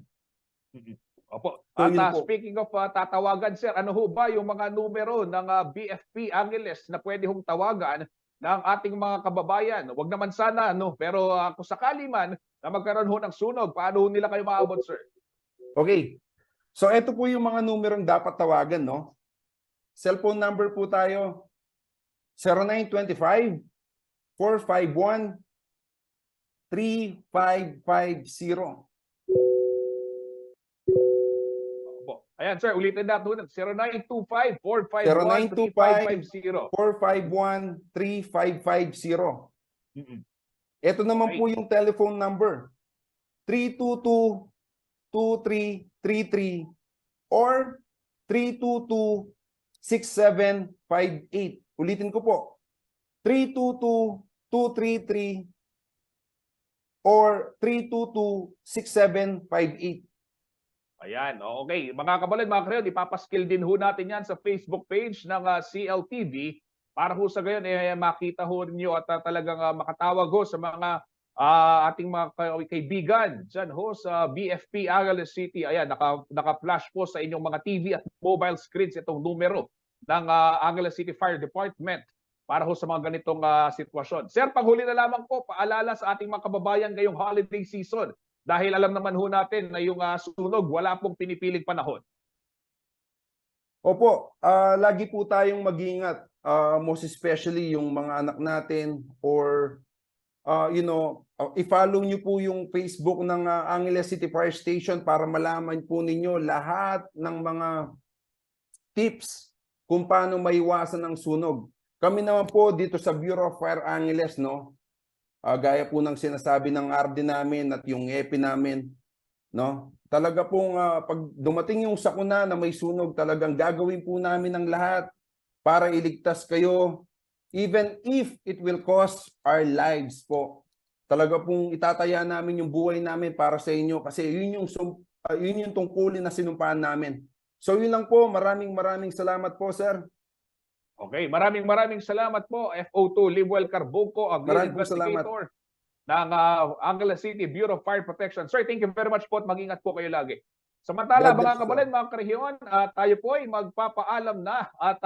Opo. So, At yun po. speaking of tatawagan, sir, ano ho ba yung mga numero ng BFP Angeles na pwede hong tawagan ng ating mga kababayan? Wag naman sana, no? Pero kung sakali man na magkaroon ho ng sunog, paano ho nila kayo maabot, sir? Okay. So, ito po yung mga numerong dapat tawagan, no? Cellphone number po tayo, 0925-451-3550. Opo. Ayan, sir, ulitin natin. 0925-451-3550. 451-3550. Ito naman po yung telephone number, 322-2333 or 322-6758. Ulitin ko po, 322-233 or 322-6758. Ayan, okay. Mga kabalan, mga kareyon, ipapaskill din ho natin yan sa Facebook page ng CLTV para ho sa gayon makita ho ninyo at talagang makatawag ho sa mga ating mga kaibigan dyan ho sa BFP Angeles City. Ayan, naka-flash po sa inyong mga TV at mobile screens itong numero ng Angeles City Fire Department para ho sa mga ganitong sitwasyon. Sir, panghuli na lamang po, paalala sa ating mga kababayan ngayong holiday season. Dahil alam naman ho natin na yung sunog, wala pong pinipiling panahon. Opo, lagi po tayong mag-iingat. Most especially yung mga anak natin or, i-follow nyo po yung Facebook ng Angeles City Fire Station para malaman po ninyo lahat ng mga tips kung paano maiwasan ang sunog. Kami naman po dito sa Bureau of Fire Angeles, no? Gaya po ng sinasabi ng RD namin at yung EPI namin, no? Talaga pong pag dumating yung sakuna na may sunog, talagang gagawin po namin ang lahat para iligtas kayo, even if it will cost our lives po. Talaga pong itataya namin yung buhay namin para sa inyo kasi yun yung tungkulin na sinumpaan namin. So yun lang po, maraming salamat po, sir. Okay, maraming salamat po, FO2 Libuel Carbuco, ang lead investigator ng Angeles City Bureau of Fire Protection. Sir, thank you very much po at mag-ingat po kayo lagi. Samantala, mga kabalan, mga karehiyon, tayo po ay magpapaalam na at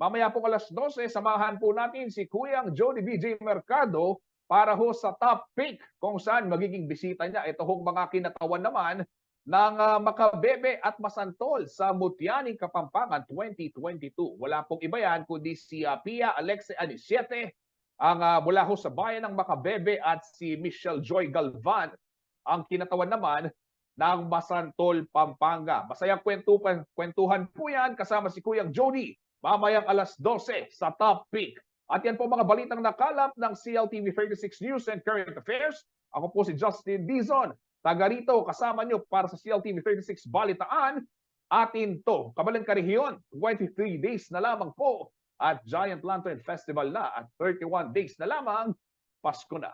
mamaya po alas 12, samahan po natin si Kuyang Jody BJ Mercado para ho sa top pick kung saan magiging bisita niya. Ito hong mga kinatawan naman ng Makabebe at Masantol sa Mutianing, Kapampangan 2022. Wala pong iba yan kundi si Pia Alexe Anisiete, ang mula ho sa bayan ng Makabebe, at si Michelle Joy Galvan, ang kinatawan naman ng Masantol, Pampanga. Masayang kwentuhan po yan kasama si Kuyang Jody mamayang alas 12 sa top pick. At yan po mga balitang nakalap ng CLTV 36 News and Current Affairs. Ako po si Justin Dizon, taga rito, kasama nyo para sa CLTV 36 Balitaan. Atin to, Kabalan Karehiyon, 23 days na lamang po at Giant Lantern Festival na at 31 days na lamang, Pasko na.